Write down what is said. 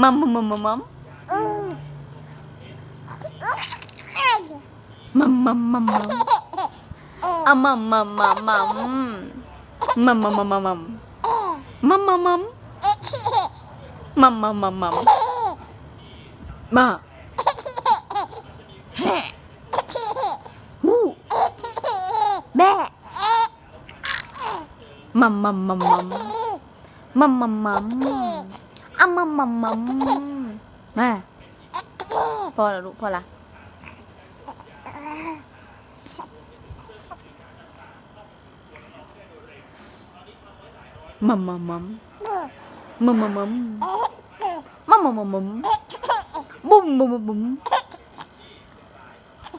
มัมมัมมัมมัมมัมมัมมัมมัมมัมอะมัมมัมมัมมัมมัมมัมมัมมัมมัมมัมมัมมัมมัมมัมมัมมัมมัมมาแห่ฮู้แบ่มัมมัมมัมมัมมัมมัมมัมอะมัมมัมมัมมาพอแล้วลูกพอละมัมมัมมัมมัมมัมมัมมัมมัมมัมบุ้มบุ้มบุ้ม